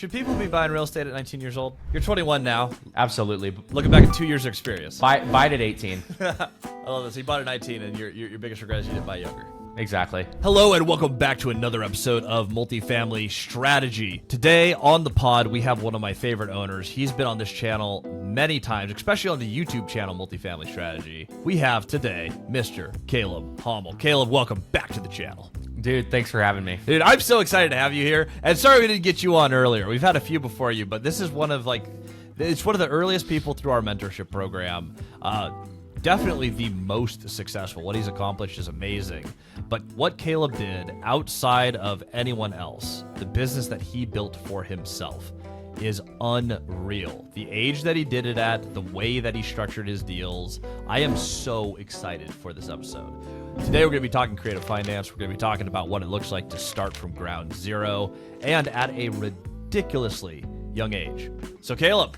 Should people be buying real estate at 19 years old? You're 21 now. Absolutely. Looking back at 2 years of experience. Buy it at 18. I love this. You bought at 19, and your biggest regret is you didn't buy younger. Exactly. Hello, and welcome back to another episode of Multifamily Strategy. Today on the pod, we have one of my favorite owners. He's been on this channel many times, especially on the YouTube channel Multifamily Strategy. We have today Mr. Caleb Hommel. Caleb, welcome back to the channel. Dude, thanks for having me. Dude, I'm so excited to have you here. And sorry we didn't get you on earlier. We've had a few before you, but this is it's one of the earliest people through our mentorship program. Definitely the most successful. What he's accomplished is amazing. But what Caleb did outside of anyone else, the business that he built for himself, is unreal. The age that he did it at, the way that he structured his deals. I am so excited for this episode. Today we're going to be talking creative finance. We're going to be talking about what it looks like to start from ground zero and at a ridiculously young age. So Caleb,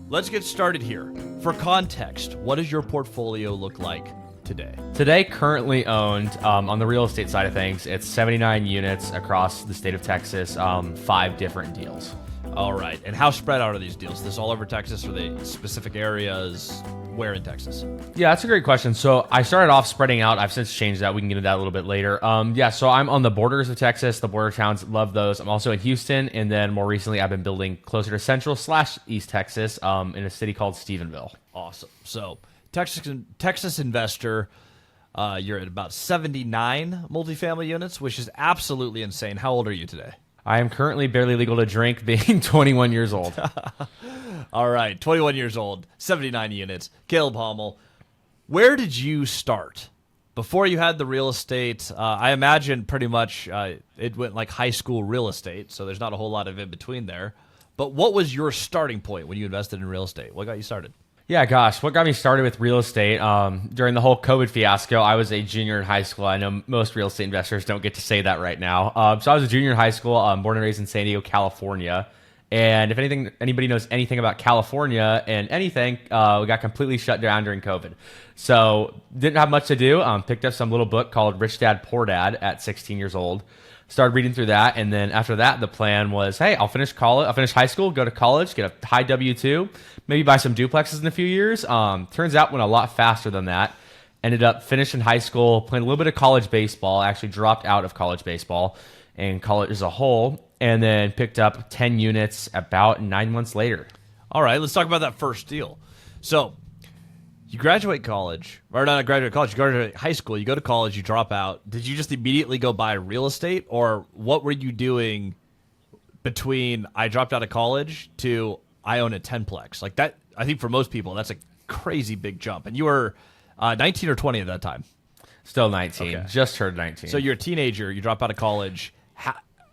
let's get started here. For context, what does your portfolio look like today? Today, currently owned, on the real estate side of things, it's 79 units across the state of Texas, 5 different deals. All right. And how spread out are these deals? Is this all over Texas? Are they specific areas? Where in Texas? Yeah, that's a great question. So I started off spreading out. I've since changed that. We can get into that a little bit later. So I'm on the borders of Texas, the border towns, love those. I'm also in Houston, and then more recently I've been building closer to Central/East Texas in a city called Stephenville. Awesome. So Texas investor, you're at about 79 multifamily units, which is absolutely insane. How old are you today? I am currently barely legal to drink, being 21 years old. All right, 21 years old, 79 units. Caleb Hommel, where did you start? Before you had the real estate, I imagine pretty much it went like high school real estate, so there's not a whole lot of in between there. But what was your starting point when you invested in real estate? What got you started? Yeah, gosh, what got me started with real estate? During the whole COVID fiasco, I was a junior in high school. I know most real estate investors don't get to say that right now. So I was a junior in high school, born and raised in San Diego, California. And if anybody knows anything about California and anything, we got completely shut down during COVID. So didn't have much to do. Picked up some little book called Rich Dad, Poor Dad at 16 years old. Started reading through that, and then after that, the plan was, hey, I'll finish high school, go to college, get a high W-2, maybe buy some duplexes in a few years. Turns out went a lot faster than that. Ended up finishing high school, playing a little bit of college baseball, actually dropped out of college baseball and college as a whole, and then picked up 10 units about 9 months later. All right, let's talk about that first deal. So you graduate college, or not graduate college, you graduate high school, you go to college, you drop out. Did you just immediately go buy real estate, or what were you doing between I dropped out of college to I own a 10-plex? Like that, I think for most people, that's a crazy big jump. And you were 19 or 20 at that time? Still 19, okay. Just turned 19. So you're a teenager, you drop out of college.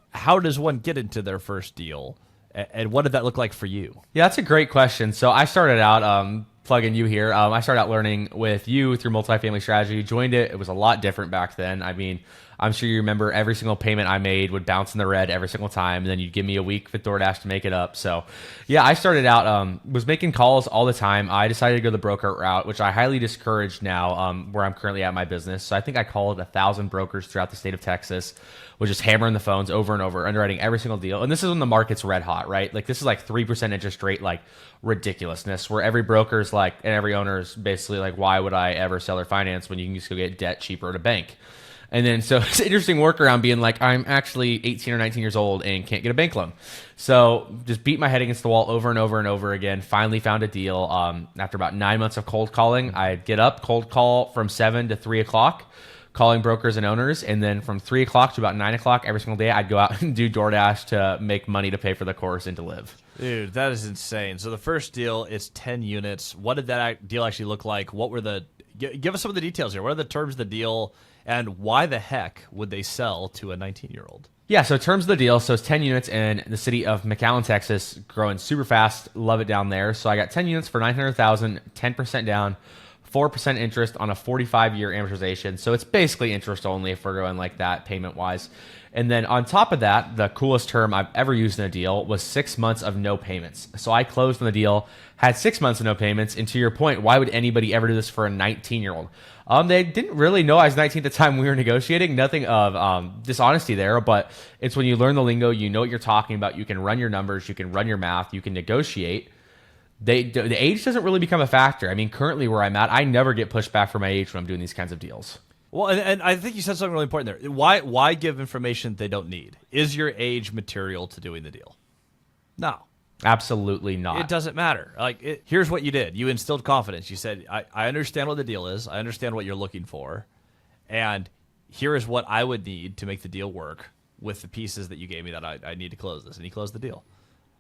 How does one get into their first deal, and what did that look like for you? Yeah, that's a great question. So I started out, plugging you here. I started out learning with you through Multifamily Strategy. Joined it. It was a lot different back then. I mean, I'm sure you remember every single payment I made would bounce in the red every single time, and then you'd give me a week with DoorDash to make it up. So yeah, I started out, was making calls all the time. I decided to go the broker route, which I highly discourage now, where I'm currently at my business. So I think I called 1,000 brokers throughout the state of Texas, was just hammering the phones over and over, underwriting every single deal. And this is when the market's red hot, right? Like this is like 3% interest rate, like ridiculousness, where every broker's like, and every owner's basically like, why would I ever sell or finance when you can just go get debt cheaper at a bank? And then so it's an interesting workaround being like, I'm actually 18 or 19 years old and can't get a bank loan. So just beat my head against the wall over and over and over again. Finally found a deal. After about 9 months of cold calling, I'd get up, cold call from 7 to 3 o'clock, calling brokers and owners. And then from 3 o'clock to about 9 o'clock every single day, I'd go out and do DoorDash to make money to pay for the course and to live. Dude, that is insane. So the first deal is 10 units. What did that deal actually look like? What were give us some of the details here. What are the terms of the deal, and why the heck would they sell to a 19-year-old? Yeah, so terms of the deal, so it's 10 units in the city of McAllen, Texas, growing super fast. Love it down there. So I got 10 units for $900,000, 10% down, 4% interest on a 45-year amortization. So it's basically interest only if we're going like that payment-wise. And then on top of that, the coolest term I've ever used in a deal was 6 months of no payments. So I closed on the deal, had 6 months of no payments. And to your point, why would anybody ever do this for a 19-year-old? They didn't really know I was 19 at the time we were negotiating. Nothing of dishonesty there, but it's when you learn the lingo, you know what you're talking about. You can run your numbers, you can run your math, you can negotiate. The age doesn't really become a factor. I mean, currently where I'm at, I never get pushed back for my age when I'm doing these kinds of deals. Well, and I think you said something really important there. Why give information they don't need? Is your age material to doing the deal? No. Absolutely not. It doesn't matter. Here's what you did. You instilled confidence. You said, I understand what the deal is. I understand what you're looking for. And here is what I would need to make the deal work with the pieces that you gave me that I need to close this. And he closed the deal.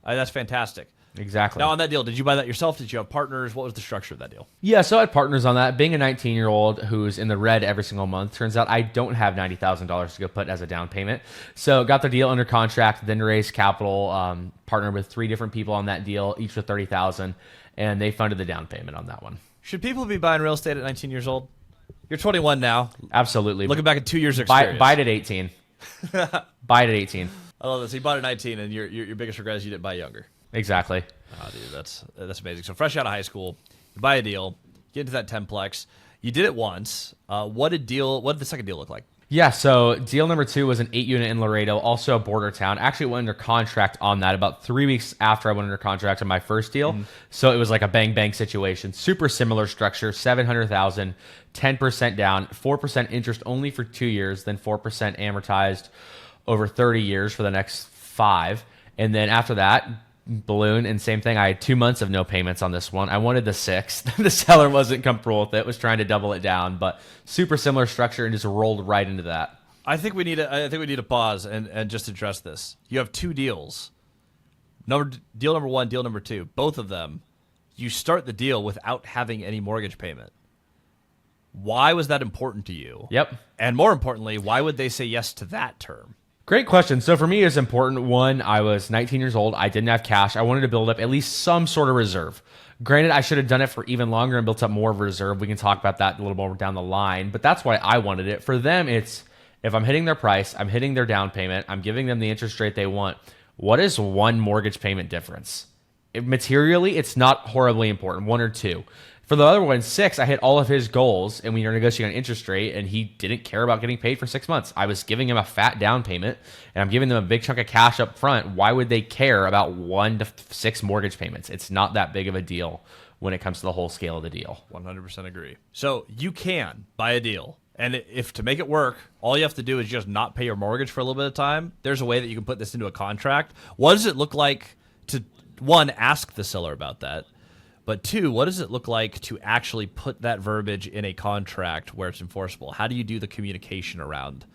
That's fantastic. Exactly. Now, on that deal, did you buy that yourself? Did you have partners? What was the structure of that deal? Yeah, so I had partners on that. Being a 19-year-old who's in the red every single month, turns out I don't have $90,000 to go put as a down payment. So got the deal under contract, then raised capital, partnered with 3 different people on that deal, each with $30,000, and they funded the down payment on that one. Should people be buying real estate at 19 years old? You're 21 now. Absolutely. Looking back at 2 years of experience. Buy it at 18. Buy it at 18. I love this. You bought it at 19, and your biggest regret is you didn't buy younger. Exactly. Oh, dude, that's amazing. So fresh out of high school, you buy a deal, get into that 10-plex. You did it once. What did the second deal look like? Yeah, so deal number 2 was an 8-unit in Laredo, also a border town. Actually went under contract on that about 3 weeks after I went under contract on my first deal. Mm-hmm. So it was like a bang-bang situation. Super similar structure, $700,000, 10% down, 4% interest only for 2 years, then 4% amortized over 30 years for the next 5. And then after that, balloon, and same thing. I had 2 months of no payments on this one. I wanted the 6th. The seller wasn't comfortable with it, was trying to double it down, but super similar structure and just rolled right into that. I think we need to pause and just address this. You have 2 deals. Deal number 1, deal number 2. Both of them, you start the deal without having any mortgage payment. Why was that important to you? Yep. And more importantly, why would they say yes to that term? Great question. So for me, it's important. One, I was 19 years old. I didn't have cash. I wanted to build up at least some sort of reserve. Granted, I should have done it for even longer and built up more of a reserve. We can talk about that a little more down the line, but that's why I wanted it. For them, it's if I'm hitting their price, I'm hitting their down payment, I'm giving them the interest rate they want. What is one mortgage payment difference? Materially, it's not horribly important, 1 or 2. For the other one, 6, I hit all of his goals, and we were negotiating an interest rate, and he didn't care about getting paid for 6 months. I was giving him a fat down payment, and I'm giving them a big chunk of cash up front. Why would they care about 1 to 6 mortgage payments? It's not that big of a deal when it comes to the whole scale of the deal. 100% agree. So you can buy a deal, and if to make it work, all you have to do is just not pay your mortgage for a little bit of time. There's a way that you can put this into a contract. What does it look like to, 1, ask the seller about that? But 2, what does it look like to actually put that verbiage in a contract where it's enforceable? How do you do the communication around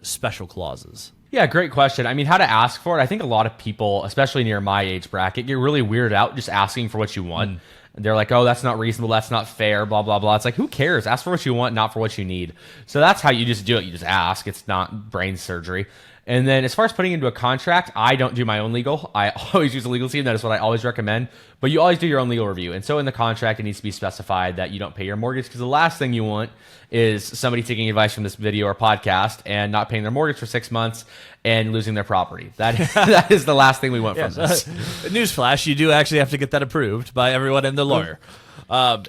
special clauses? Yeah, great question. I mean, how to ask for it. I think a lot of people, especially near my age bracket, get really weirded out just asking for what you want. They're like, oh, that's not reasonable. That's not fair, blah, blah, blah. It's like, who cares? Ask for what you want, not for what you need. So that's how you just do it. You just ask. It's not brain surgery. And then as far as putting into a contract, I don't do my own legal. I always use a legal team. That is what I always recommend. But you always do your own legal review. And so in the contract, it needs to be specified that you don't pay your mortgage, because the last thing you want is somebody taking advice from this video or podcast and not paying their mortgage for 6 months and losing their property. That is the last thing we want from this. Newsflash, you do actually have to get that approved by everyone and the lawyer.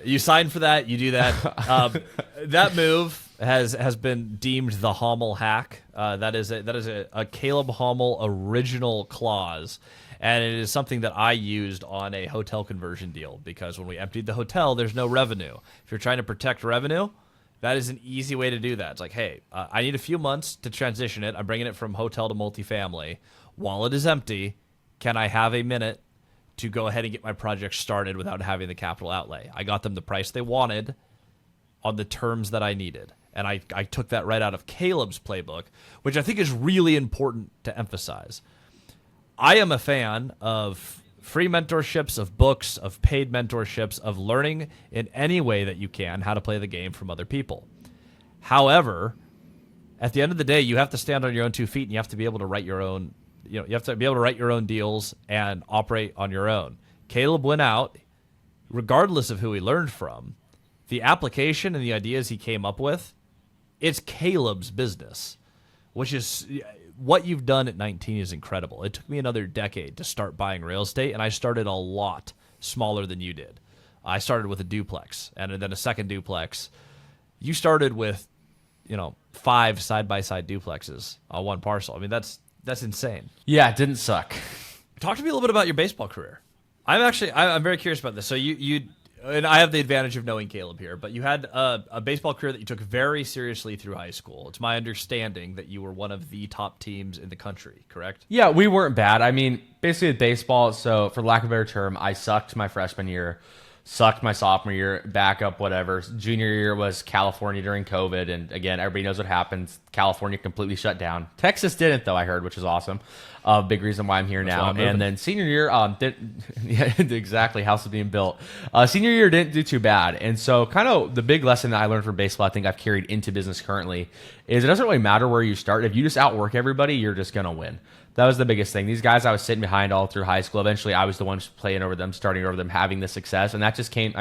You sign for that. You do that. That move has been deemed the Hommel hack. That is a Caleb Hommel original clause, and it is something that I used on a hotel conversion deal, because when we emptied the hotel, there's no revenue. If you're trying to protect revenue, that is an easy way to do that. It's like, hey, I need a few months to transition it. I'm bringing it from hotel to multifamily. While it is empty, can I have a minute to go ahead and get my project started without having the capital outlay? I got them the price they wanted on the terms that I needed. And I took that right out of Caleb's playbook, which I think is really important to emphasize. I am a fan of free mentorships, of books, of paid mentorships, of learning in any way that you can how to play the game from other people. However, at the end of the day, you have to stand on your own 2 feet, and you have to be able to write your own, you have to be able to write your own deals and operate on your own. Caleb went out, regardless of who he learned from, the application and the ideas he came up with, it's Caleb's business, which is what you've done at 19 is incredible. It took me another decade to start buying real estate, and I started a lot smaller than you did. I started with a duplex and then a second duplex. You started with, 5 side-by-side duplexes on one parcel. I mean, that's insane. Yeah, it didn't suck. Talk to me a little bit about your baseball career. I'm very curious about this. So you and I have the advantage of knowing Caleb here, but you had a baseball career that you took very seriously through high school. It's my understanding that you were one of the top teams in the country, correct? Yeah, we weren't bad. I mean, basically with baseball, so for lack of a better term, I sucked my freshman year, sucked my sophomore year, backup, whatever. Junior year was California during COVID, and again, everybody knows what happens. California completely shut down. Texas didn't, though, I heard, which is awesome. Big reason why I'm here now. And then senior year, yeah, exactly, house is being built. Senior year didn't do too bad. And so kind of the big lesson that I learned from baseball, I think I've carried into business currently, is it doesn't really matter where you start. If you just outwork everybody, you're just going to win. That was the biggest thing. These guys I was sitting behind all through high school, eventually I was the one playing over them, starting over them, having the success. And that just came,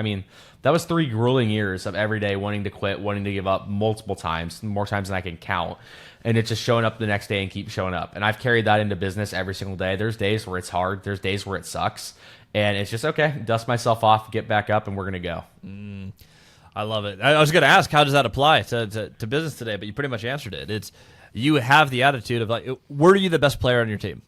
that was 3 grueling years of every day wanting to quit, wanting to give up multiple times, more times than I can count. And it's just showing up the next day and keep showing up. And I've carried that into business every single day. There's days where it's hard. There's days where it sucks. And it's just, okay, dust myself off, get back up, and we're going to go. I love it. I was going to ask, how does that apply to business today? But you pretty much answered it. You have the attitude of like, were you the best player on your team?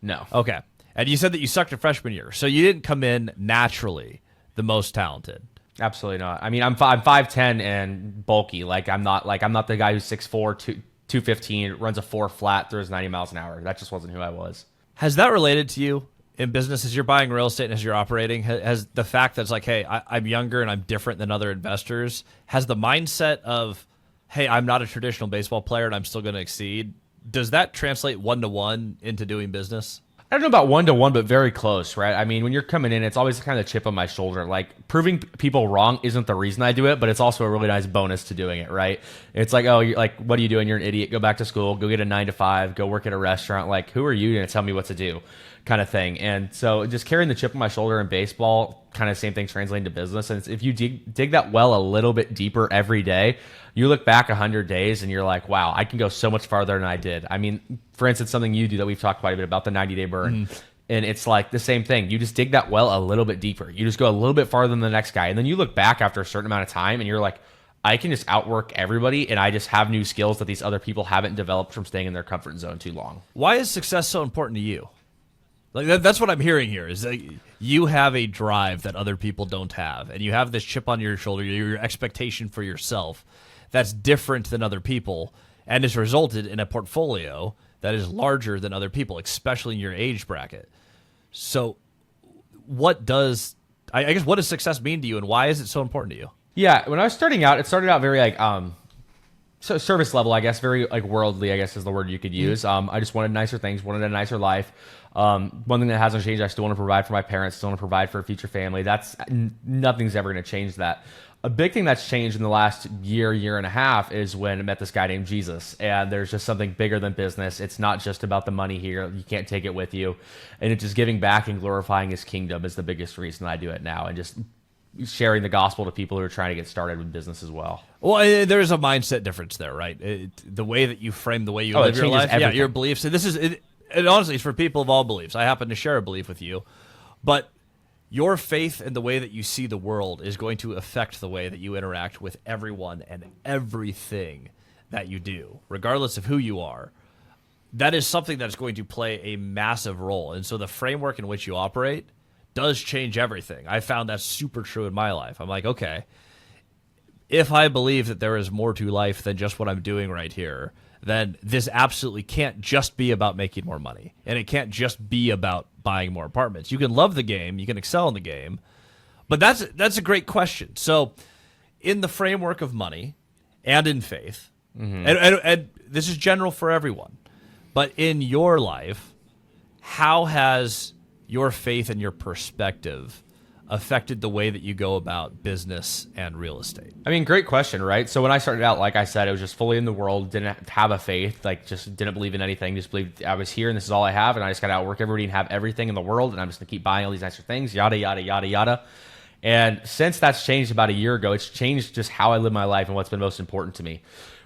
No. Okay. And you said that you sucked your freshman year. So you didn't come in naturally the most talented. Absolutely not. I mean, I'm 5'10" and bulky. I'm not the guy who's 6'4", 215, runs a 4 flat, throws 90 miles an hour. That just wasn't who I was. Has that related to you in business as you're buying real estate and as you're operating? Has the fact that it's like, hey, I'm younger and I'm different than other investors, has the mindset of, hey, I'm not a traditional baseball player and I'm still going to exceed, does that translate 1-to-1 into doing business? I don't know about 1-to-1, but very close, right? I mean, when you're coming in, it's always kind of a chip on my shoulder. Like, proving people wrong isn't the reason I do it, but it's also a really nice bonus to doing it, right? It's like, oh, you're like, what are you doing? You're an idiot. Go back to school. Go get a 9-to-5. Go work at a restaurant. Like, who are you going to tell me what to do? Kind of thing. And so just carrying the chip on my shoulder in baseball, kind of same thing translating to business. And if you dig that well a little bit deeper every day, you look back 100 days and you're like, wow, I can go so much farther than I did. I mean, for instance, something you do that we've talked quite a bit about, the 90-day burn. And it's like the same thing. You just dig that well a little bit deeper. You just go a little bit farther than the next guy. And then you look back after a certain amount of time and you're like, I can just outwork everybody, and I just have new skills that these other people haven't developed from staying in their comfort zone too long. Why is success so important to you? Like that's what I'm hearing here is that you have a drive that other people don't have, and you have this chip on your shoulder, your expectation for yourself that's different than other people, and has resulted in a portfolio that is larger than other people, especially in your age bracket. So what does success mean to you, and why is it so important to you? Yeah, when I was starting out, it started out very so service level, I guess, very like worldly, I guess is the word you could use. I just wanted nicer things, wanted a nicer life. One thing that hasn't changed, I still want to provide for my parents, still want to provide for a future family. Nothing's ever going to change that. A big thing that's changed in the last year and a half is when I met this guy named Jesus. And there's just something bigger than business. It's not just about the money here. You can't take it with you. And it's just giving back and glorifying his kingdom is the biggest reason I do it now. And just sharing the gospel to people who are trying to get started with business as well. Well, there's a mindset difference there, right? The way that you frame the way you live your life, everything. Your beliefs. And this is, and honestly, it's for people of all beliefs. I happen to share a belief with you, but your faith and the way that you see the world is going to affect the way that you interact with everyone and everything that you do, regardless of who you are. That is something that's going to play a massive role. And so the framework in which you operate does change everything. I found that super true in my life. I'm like, okay, if I believe that there is more to life than just what I'm doing right here, then this absolutely can't just be about making more money. And it can't just be about buying more apartments. You can love the game, you can excel in the game, but that's a great question. So in the framework of money and in faith, and this is general for everyone, but in your life, how has your faith and your perspective affected the way that you go about business and real estate? I mean, great question, right? So when I started out, like I said, I was just fully in the world, didn't have a faith, like just didn't believe in anything, just believed I was here and this is all I have, and I just got to outwork everybody and have everything in the world, and I'm just going to keep buying all these extra things, yada, yada, yada, yada. And since that's changed about a year ago, it's changed just how I live my life and what's been most important to me.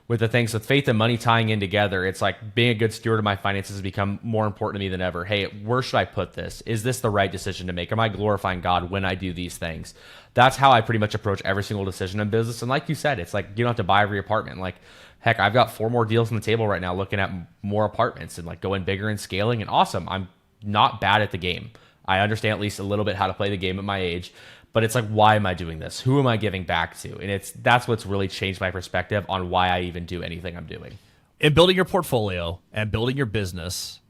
With the things with faith and money tying in together, it's like being a good steward of my finances has become more important to me than ever. Hey, where should I put this? Is this the right decision to make? Am I glorifying God when I do these things? That's how I pretty much approach every single decision in business. And like you said, it's like you don't have to buy every apartment. Like, heck, I've got 4 more deals on the table right now looking at more apartments and like going bigger and scaling. And awesome. I'm not bad at the game. I understand at least a little bit how to play the game at my age. But it's like, why am I doing this? Who am I giving back to? And that's what's really changed my perspective on why I even do anything I'm doing. In building your portfolio and building your business,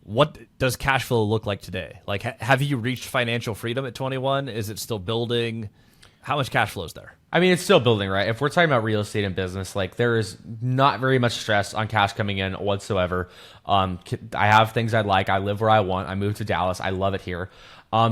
what does cash flow look like today? Like, have you reached financial freedom at 21? Is it still building? How much cash flow is there? I mean, it's still building, right? If we're talking about real estate and business, like there is not very much stress on cash coming in whatsoever. I have things I'd like. I live where I want. I moved to Dallas. I love it here.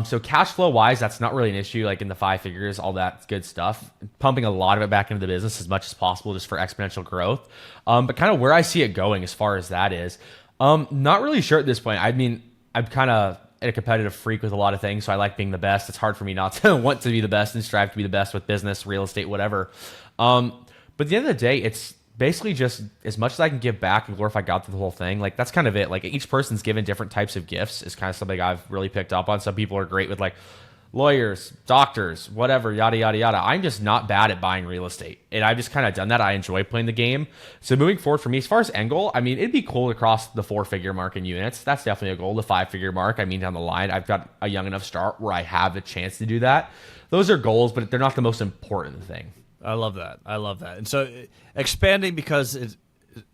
So cash flow wise, that's not really an issue, like in the 5 figures, all that good stuff. Pumping a lot of it back into the business as much as possible just for exponential growth. But kind of where I see it going as far as that is, not really sure at this point. I mean, I'm kind of a competitive freak with a lot of things, so I like being the best. It's hard for me not to want to be the best and strive to be the best with business, real estate, whatever. But at the end of the day, it's basically just as much as I can give back and glorify God through the whole thing. Like that's kind of it. Like each person's given different types of gifts is kind of something I've really picked up on. Some people are great with like lawyers, doctors, whatever, yada, yada, yada. I'm just not bad at buying real estate. And I've just kind of done that. I enjoy playing the game. So moving forward for me, as far as end goal, I mean, it'd be cool to cross the 4-figure mark in units. That's definitely a goal. The 5-figure mark, I mean, down the line, I've got a young enough start where I have a chance to do that. Those are goals, but they're not the most important thing. I love that. And so expanding because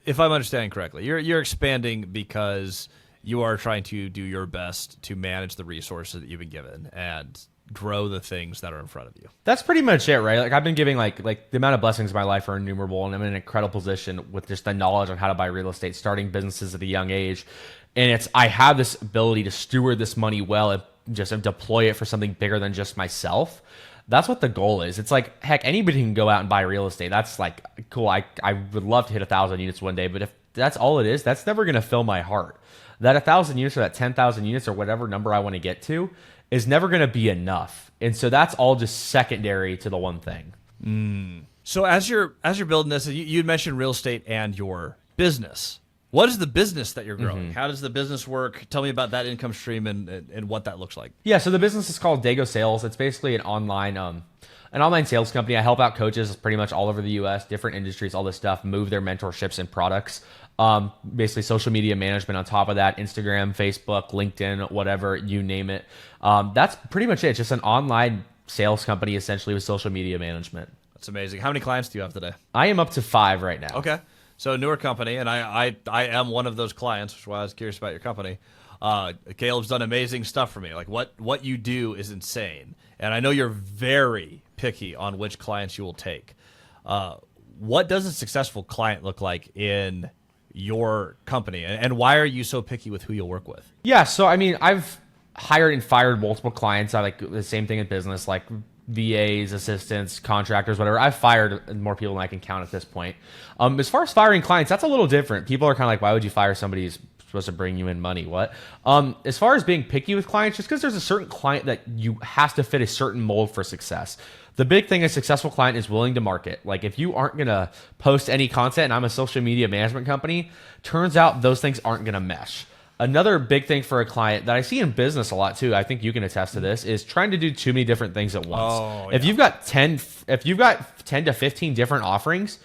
if I'm understanding correctly, you're expanding because you are trying to do your best to manage the resources that you've been given and grow the things that are in front of you. That's pretty much it, right? Like I've been giving like the amount of blessings in my life are innumerable, and I'm in an incredible position with just the knowledge on how to buy real estate, starting businesses at a young age. And I have this ability to steward this money well and just deploy it for something bigger than just myself. That's what the goal is. It's like, heck, anybody can go out and buy real estate. That's like, cool. I would love to hit 1,000 units one day, but if that's all it is, that's never going to fill my heart. That 1,000 units or that 10,000 units or whatever number I want to get to is never going to be enough. And so that's all just secondary to the one thing. So as you're building this, you'd mentioned real estate and your business. What is the business that you're growing? How does the business work? Tell me about that income stream and what that looks like. Yeah, so the business is called Dago Sales. It's basically an online sales company. I help out coaches pretty much all over the U.S., different industries, all this stuff, move their mentorships and products. Basically social media management on top of that, Instagram, Facebook, LinkedIn, whatever, you name it. That's pretty much it. Just an online sales company essentially with social media management. That's amazing. How many clients do you have today? I am up to 5 right now. Okay. So a newer company, and I am one of those clients, which is why I was curious about your company. Caleb's done amazing stuff for me. Like what you do is insane. And I know you're very picky on which clients you will take. What does a successful client look like in your company? And why are you so picky with who you'll work with? Yeah, so I mean, I've hired and fired multiple clients. I like the same thing in business, like VAs, assistants, contractors, whatever. I've fired more people than I can count at this point. As far as firing clients, that's a little different. People are kind of like, why would you fire somebody who's supposed to bring you in money? What? As far as being picky with clients, just because there's a certain client that you has to fit a certain mold for success. The big thing a successful client is willing to market. Like if you aren't going to post any content and I'm a social media management company, turns out those things aren't going to mesh. Another big thing for a client that I see in business a lot too, I think you can attest to this, is trying to do too many different things at once. Oh, yeah. If you've got 10 to 15 different offerings,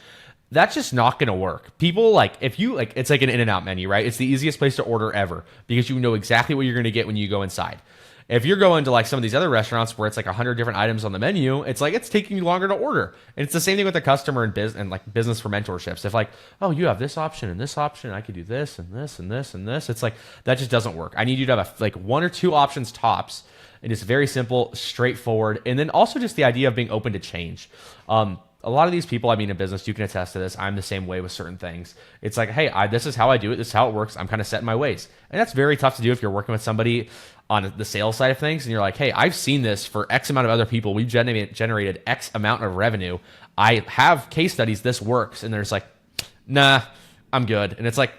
that's just not going to work. People it's like an In-N-Out menu, right? It's the easiest place to order ever because you know exactly what you're going to get when you go inside. If you're going to like some of these other restaurants where it's like 100 different items on the menu, it's like it's taking you longer to order. And it's the same thing with the customer and like business for mentorships. If like, oh, you have this option and this option, I could do this and this and this and this. It's like that just doesn't work. I need you to have like 1 or 2 options tops. And it's very simple, straightforward. And then also just the idea of being open to change. A lot of these people, I mean, in business, you can attest to this. I'm the same way with certain things. It's like, hey, this is how I do it. This is how it works. I'm kind of set in my ways. And that's very tough to do if you're working with somebody on the sales side of things. And you're like, hey, I've seen this for X amount of other people. We've generated X amount of revenue. I have case studies. This works. And there's like, nah, I'm good. And it's like,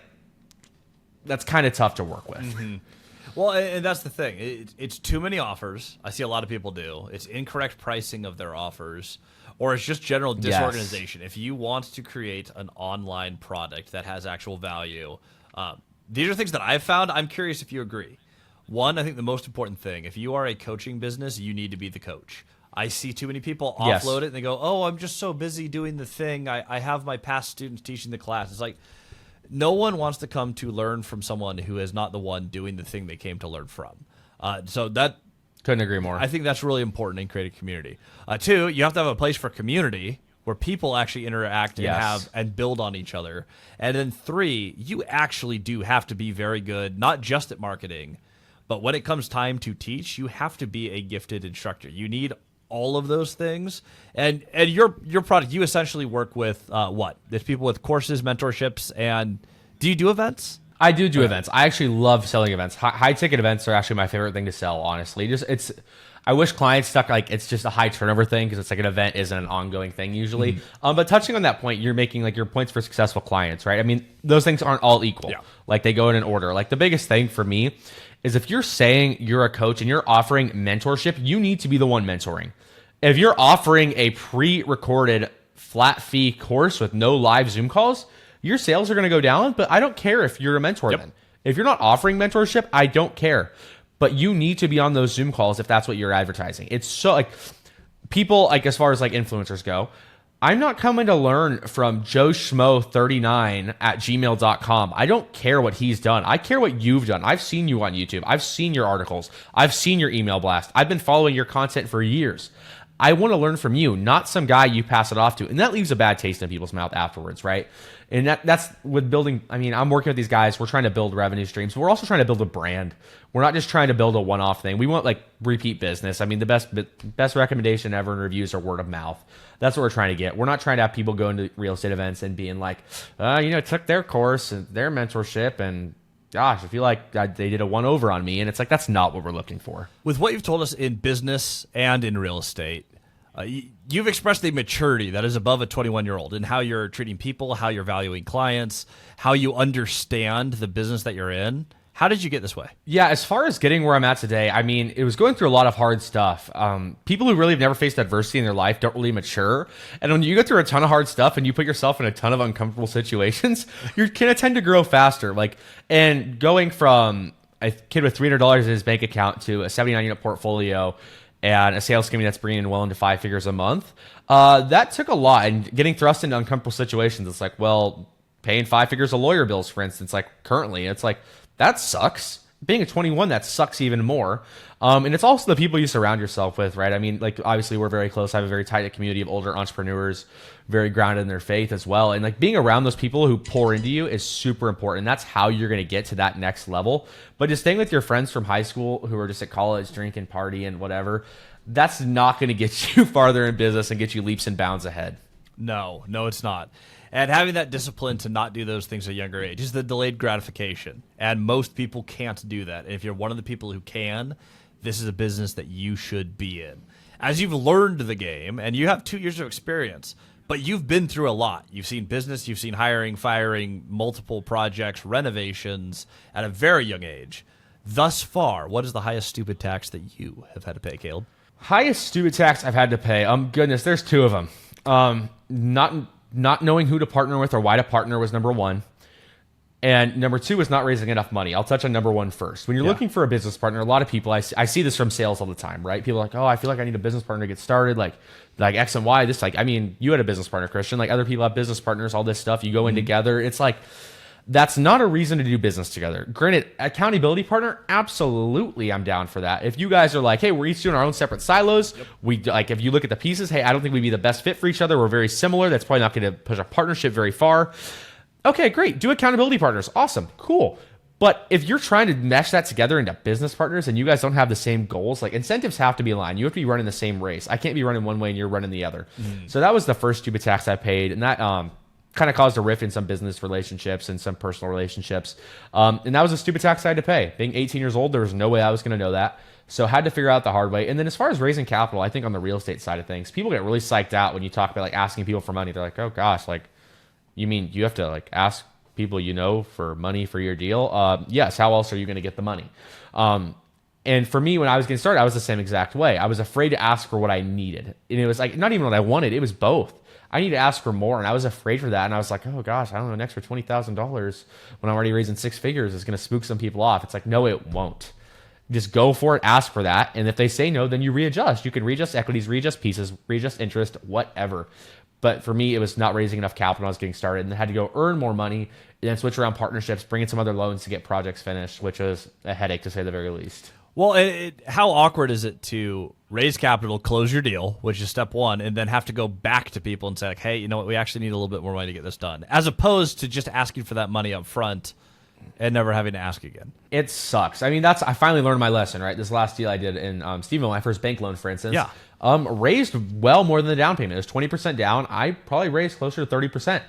that's kind of tough to work with. Mm-hmm. Well, and that's the thing. It's too many offers. I see a lot of people do. It's incorrect pricing of their offers, or it's just general disorganization. If you want to create an online product that has actual value, these are things that I've found. I'm curious if you agree. One, I think the most important thing, if you are a coaching business, you need to be the coach. I see too many people offload it and they go, oh, I'm just so busy doing the thing. I have my past students teaching the class. It's like, no one wants to come to learn from someone who is not the one doing the thing they came to learn from. So that couldn't agree more. I think that's really important in creating community. Two, you have to have a place for community where people actually interact and build on each other. And then three, you actually do have to be very good, not just at marketing, but when it comes time to teach, you have to be a gifted instructor. You need all of those things. And your product, you essentially work with what? There's people with courses, mentorships, and do you do events? I do events. I actually love selling events. High ticket events are actually my favorite thing to sell, honestly. I wish clients stuck like it's just a high turnover thing because it's like an event isn't an ongoing thing usually. Mm-hmm. But touching on that point, you're making like your points for successful clients, right? I mean, those things aren't all equal. Yeah. Like they go in an order. Like the biggest thing for me is if you're saying you're a coach and you're offering mentorship, you need to be the one mentoring. If you're offering a pre-recorded flat fee course with no live Zoom calls, your sales are going to go down, but I don't care if you're a mentor then. If you're not offering mentorship, I don't care. But you need to be on those Zoom calls if that's what you're advertising. It's so like people like as far as like influencers go, I'm not coming to learn from Joe Schmo 39 at gmail.com. I don't care what he's done. I care what you've done. I've seen you on YouTube. I've seen your articles. I've seen your email blast. I've been following your content for years. I want to learn from you, not some guy you pass it off to. And that leaves a bad taste in people's mouth afterwards, right? And that's with building. I mean, I'm working with these guys. We're trying to build revenue streams. But we're also trying to build a brand. We're not just trying to build a one-off thing. We want like repeat business. I mean, the best recommendation ever in reviews are word of mouth. That's what we're trying to get. We're not trying to have people go into real estate events and being like, took their course and their mentorship and gosh, I feel like they did a one over on me. And it's like, that's not what we're looking for. With what you've told us in business and in real estate, you've expressed a maturity that is above a 21-year-old in how you're treating people, how you're valuing clients, how you understand the business that you're in. How did you get this way? Yeah, as far as getting where I'm at today, I mean, it was going through a lot of hard stuff. People who really have never faced adversity in their life don't really mature. And when you go through a ton of hard stuff and you put yourself in a ton of uncomfortable situations, you're going to tend to grow faster. And going from a kid with $300 in his bank account to a 79-unit portfolio and a sales company that's bringing in well into 5 figures a month, that took a lot. And getting thrust into uncomfortable situations, it's like, well, paying 5 figures of lawyer bills, for instance, like currently, it's like, that sucks. Being a 21, that sucks even more. And it's also the people you surround yourself with, right? I mean, like, obviously we're very close. I have a very tight community of older entrepreneurs, very grounded in their faith as well. And like being around those people who pour into you is super important. That's how you're going to get to that next level. But just staying with your friends from high school who are just at college, drinking, party, and whatever, that's not going to get you farther in business and get you leaps and bounds ahead. No, it's not. And having that discipline to not do those things at a younger age is the delayed gratification. And most people can't do that. And if you're one of the people who can, this is a business that you should be in. As you've learned the game, and you have 2 years of experience, but you've been through a lot. You've seen business, you've seen hiring, firing, multiple projects, renovations at a very young age. Thus far, what is the highest stupid tax that you have had to pay, Caleb? Highest stupid tax I've had to pay? Goodness, there's 2 of them. Not knowing who to partner with or why to partner was number 1. And number 2 is not raising enough money. I'll touch on number 1 first. When you're looking for a business partner, a lot of people, I see this from sales all the time, right? People are like, oh, I feel like I need a business partner to get started. Like X and Y, you had a business partner, Christian. Like other people have business partners, all this stuff. You go in together. It's like, that's not a reason to do business together. Granted, accountability partner, absolutely, I'm down for that. If you guys are like, hey, we're each doing our own separate silos, if you look at the pieces, hey, I don't think we'd be the best fit for each other. We're very similar. That's probably not going to push a partnership very far. Okay, great. Do accountability partners. Awesome. Cool. But if you're trying to mesh that together into business partners and you guys don't have the same goals, like incentives have to be aligned. You have to be running the same race. I can't be running one way and you're running the other. So that was the first stupid tax I paid. And that, kind of caused a rift in some business relationships and some personal relationships. And that was a stupid tax I had to pay. Being 18 years old, there was no way I was going to know that. So had to figure out the hard way. And then as far as raising capital, I think on the real estate side of things, people get really psyched out when you talk about like asking people for money. They're like, oh gosh, like you mean you have to like ask people you know for money for your deal, yes, how else are you going to get the money? And for me, when I was getting started, I was the same exact way. I was afraid to ask for what I needed. And it was like, not even what I wanted, it was both. I need to ask for more, and I was afraid for that. And I was like, oh gosh, I don't know, an extra $20,000 when I'm already raising six figures is going to spook some people off. It's like, no, it won't. Just go for it, ask for that. And if they say no, then you readjust. You can readjust equities, readjust pieces, readjust interest, whatever. But for me, it was not raising enough capital when I was getting started, and I had to go earn more money and then switch around partnerships, bring in some other loans to get projects finished, which was a headache to say the very least. Well, how awkward is it to raise capital, close your deal, which is step one, and then have to go back to people and say, like, hey, you know what, we actually need a little bit more money to get this done, as opposed to just asking for that money up front and never having to ask again. It sucks. I mean, I finally learned my lesson, right? This last deal I did in Stephenville, my first bank loan, for instance, raised well more than the down payment. It was 20% down. I probably raised closer to 30%.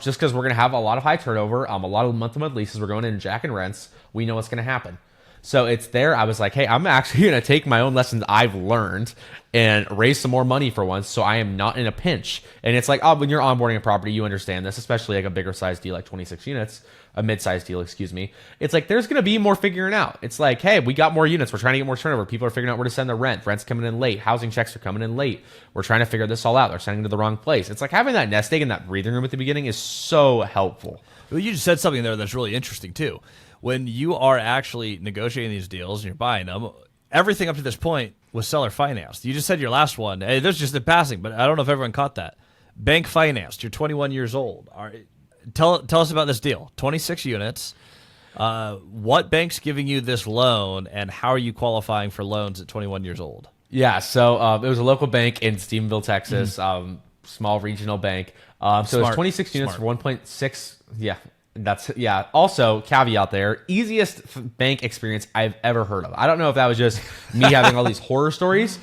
Just because we're going to have a lot of high turnover, a lot of month-to-month leases. We're going in jacking rents. We know what's going to happen. So it's there. I was like, hey, I'm actually going to take my own lessons I've learned and raise some more money for once so I am not in a pinch. And it's like, when you're onboarding a property, you understand this, especially like a bigger size deal like 26 units, a mid-sized deal, excuse me. It's like there's going to be more figuring out. It's like, hey, we got more units. We're trying to get more turnover. People are figuring out where to send the rent. Rent's coming in late. Housing checks are coming in late. We're trying to figure this all out. They're sending to the wrong place. It's like having that nest egg in that breathing room at the beginning is so helpful. Well, you just said something there that's really interesting, too. When you are actually negotiating these deals and you're buying them, everything up to this point was seller financed. You just said your last one. Hey, there's just a passing, but I don't know if everyone caught that. Bank financed. You're 21 years old. Tell us about this deal. 26 units. What bank's giving you this loan, and how are you qualifying for loans at 21 years old? Yeah, so it was a local bank in Stephenville, Texas, small regional bank. So it was 26 units for 1.6. Yeah. Also, caveat there, easiest bank experience I've ever heard of. I don't know if that was just me having all these horror stories,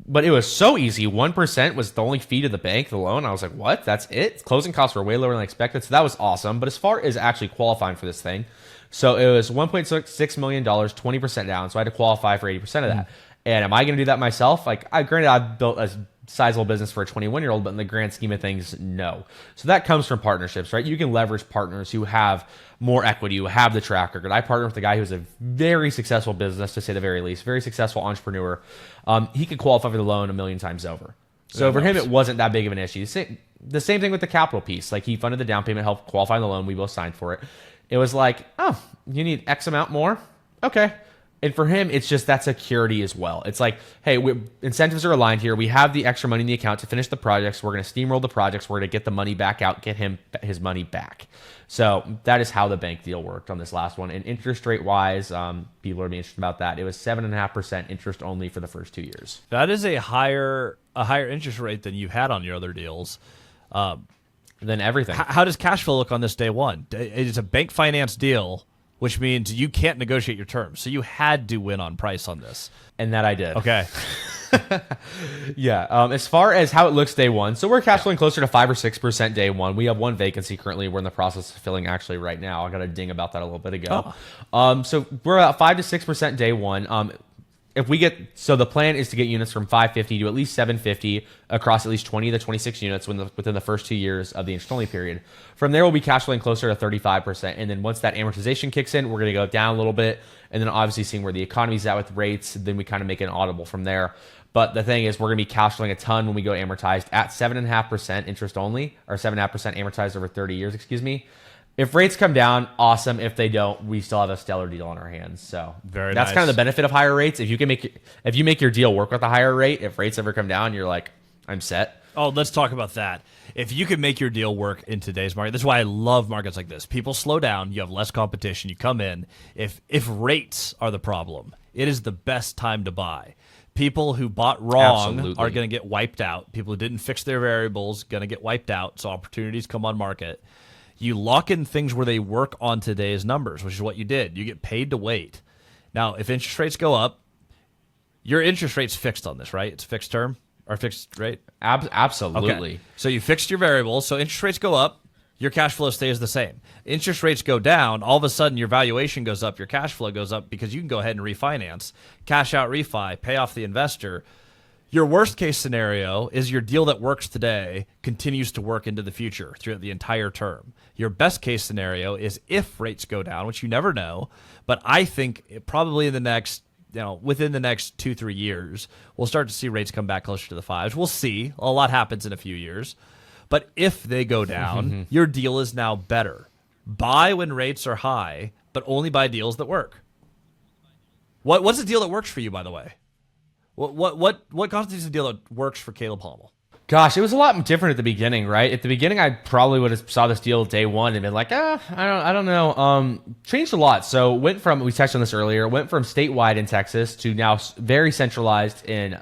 but it was so easy. 1% was the only fee to the bank, the loan. I was like, what? That's it? Closing costs were way lower than I expected. So that was awesome. But as far as actually qualifying for this thing, so it was $1.6 million, 20% down. So I had to qualify for 80% of that. And am I going to do that myself? Like, granted, I've built a sizable business for a 21-year-old, but in the grand scheme of things, no. So that comes from partnerships, right? You can leverage partners who have more equity, who have the track record. I partnered with a guy who's a very successful business, to say the very least, very successful entrepreneur. He could qualify for the loan a million times over. So for him, it wasn't that big of an issue. The same thing with the capital piece. Like, he funded the down payment, helped qualify the loan. We both signed for it. It was like, oh, you need X amount more? Okay. And for him, it's just that security as well. It's like, hey, incentives are aligned here. We have the extra money in the account to finish the projects. We're going to steamroll the projects. We're going to get the money back out, get him his money back. So that is how the bank deal worked on this last one. And interest rate wise, people are being interested about that. It was 7.5% interest only for the first 2 years. That is a higher interest rate than you had on your other deals. Than everything. How does cash flow look on this day one? It's a bank finance deal, which means you can't negotiate your terms. So you had to win on price on this. And that I did. Okay. Yeah. As far as how it looks day one, so we're cash flowing closer to 5 or 6% day one. We have one vacancy currently. We're in the process of filling actually right now. I got a ding about that a little bit ago. So we're about 5 to 6% day one. If we get, so the plan is to get units from 550 to at least 750 across at least 20 to 26 units within the first 2 years of the interest-only period. From there, we'll be cash flowing closer to 35%. And then once that amortization kicks in, we're going to go down a little bit. And then obviously seeing where the economy's at with rates, then we kind of make an audible from there. But the thing is, we're going to be cash flowing a ton when we go amortized at 7.5% interest only, or 7.5% amortized over 30 years, excuse me. If rates come down, awesome. If they don't, we still have a stellar deal on our hands. So that's nice. Kind of the benefit of higher rates. If you make your deal work with a higher rate, if rates ever come down, you're like, I'm set. Oh, let's talk about that. If you can make your deal work in today's market, that's why I love markets like this. People slow down. You have less competition. You come in. If rates are the problem, it is the best time to buy. People who bought wrong are going to get wiped out. People who didn't fix their variables going to get wiped out. So opportunities come on market. You lock in things where they work on today's numbers, which is what you did. You get paid to wait. Now, if interest rates go up, your interest rate's fixed on this, right? It's fixed term or fixed rate? Absolutely. Okay. So you fixed your variables. So interest rates go up, your cash flow stays the same. Interest rates go down, all of a sudden your valuation goes up, your cash flow goes up because you can go ahead and refinance, cash out refi, pay off the investor. Your worst case scenario is your deal that works today continues to work into the future throughout the entire term. Your best case scenario is if rates go down, which you never know, but I think probably in the next, within the next 2-3 years, we'll start to see rates come back closer to the fives. We'll see. A lot happens in a few years. But if they go down, your deal is now better. Buy when rates are high, but only buy deals that work. What's a deal that works for you, by the way? What constitutes a deal that works for Caleb Hommel? Gosh, it was a lot different at the beginning, right? At the beginning, I probably would have saw this deal day one and been like, I don't know. Changed a lot. So we touched on this earlier, went from statewide in Texas to now very centralized in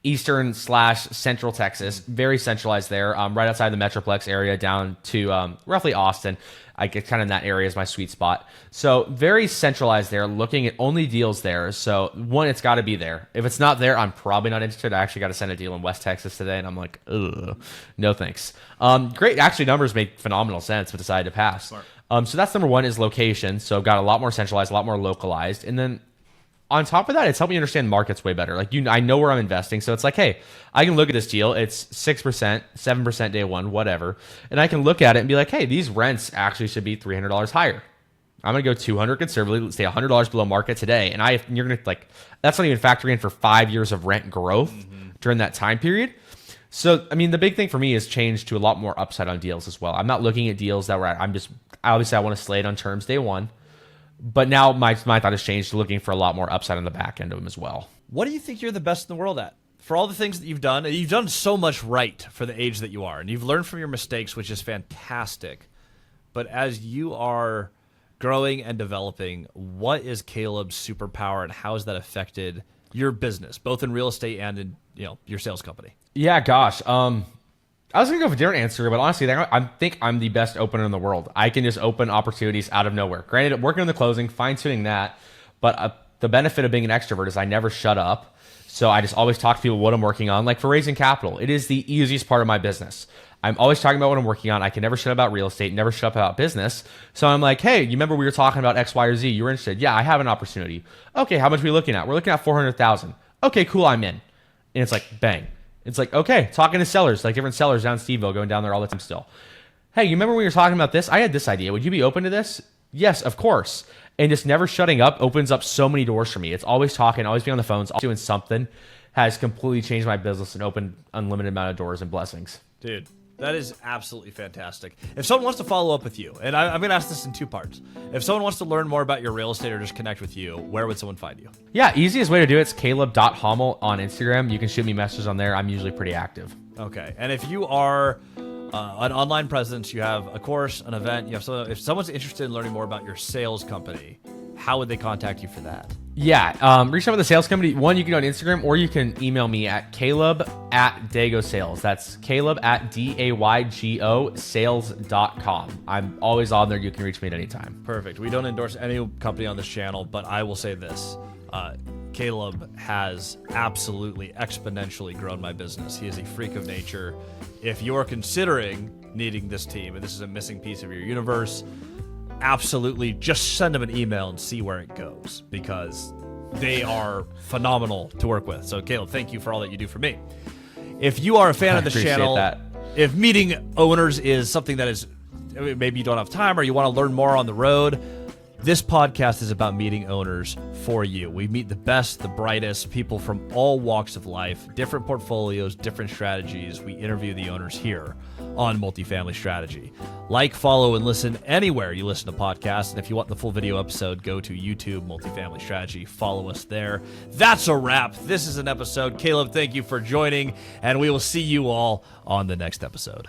eastern/central Texas, very centralized there, right outside the Metroplex area down to roughly Austin. I get kind of in that area is my sweet spot. So very centralized there, looking at only deals there. So one, it's got to be there. If it's not there, I'm probably not interested. I actually got to send a deal in West Texas today, and I'm like, ugh, no thanks. Great. Actually, numbers make phenomenal sense, but decided to pass. So that's number one is location. So got a lot more centralized, a lot more localized. And then on top of that, it's helped me understand markets way better. I know where I'm investing. So it's like, hey, I can look at this deal. It's 6%, 7% day one, whatever. And I can look at it and be like, hey, these rents actually should be $300 higher. I'm going to go 200 conservatively, let's say $100 below market today. And you're going to that's not even factoring in for 5 years of rent growth during that time period. So, the big thing for me is change to a lot more upside on deals as well. I'm not looking at deals that obviously I want to slay it on terms day one. But now my thought has changed to looking for a lot more upside on the back end of them as well. What do you think you're the best in the world at? For all the things that you've done so much right for the age that you are, and you've learned from your mistakes, which is fantastic. But as you are growing and developing, what is Caleb's superpower, and how has that affected your business, both in real estate and in your sales company? Yeah, gosh. I was going to go with a different answer, but honestly, I think I'm the best opener in the world. I can just open opportunities out of nowhere. Granted, working on the closing, fine-tuning that, but the benefit of being an extrovert is I never shut up. So I just always talk to people what I'm working on. Like for raising capital, it is the easiest part of my business. I'm always talking about what I'm working on. I can never shut up about real estate, never shut up about business. So I'm like, hey, you remember we were talking about X, Y, or Z? You were interested. Yeah, I have an opportunity. Okay, how much are we looking at? We're looking at $400,000. Okay, cool, I'm in. And it's like, bang. It's like, okay, talking to sellers, like different sellers down in Steveville, going down there all the time still. Hey, you remember we were talking about this? I had this idea. Would you be open to this? Yes, of course. And just never shutting up opens up so many doors for me. It's always talking, always being on the phones, always doing something has completely changed my business and opened unlimited amount of doors and blessings. Dude, that is absolutely fantastic. If someone wants to follow up with you, and I'm going to ask this in two parts. If someone wants to learn more about your real estate or just connect with you, where would someone find you? Yeah, easiest way to do it is caleb.hommel on Instagram. You can shoot me messages on there. I'm usually pretty active. Okay. And if you are an online presence, you have a course, an event, if someone's interested in learning more about your sales company, how would they contact you for that? Yeah, reach out with the sales company. One, you can go on Instagram, or you can email me at caleb@Dago Sales. That's caleb@DAYGO sales.com. I'm always on there. You can reach me at any time. Perfect. We don't endorse any company on this channel, but I will say this. Caleb has absolutely exponentially grown my business. He is a freak of nature. If you're considering needing this team, and this is a missing piece of your universe, absolutely just send them an email and see where it goes, because they are phenomenal to work with. So Caleb, thank you for all that you do for me. If you are a fan of the channel, if meeting owners is something that is, maybe you don't have time or you want to learn more on the road, this podcast is about meeting owners for you. We meet the best, the brightest, people from all walks of life, different portfolios, different strategies. We interview the owners here on Multifamily Strategy. Like, follow, and listen anywhere you listen to podcasts. And if you want the full video episode, go to YouTube, Multifamily Strategy. Follow us there. That's a wrap. This is an episode. Caleb, thank you for joining, and we will see you all on the next episode.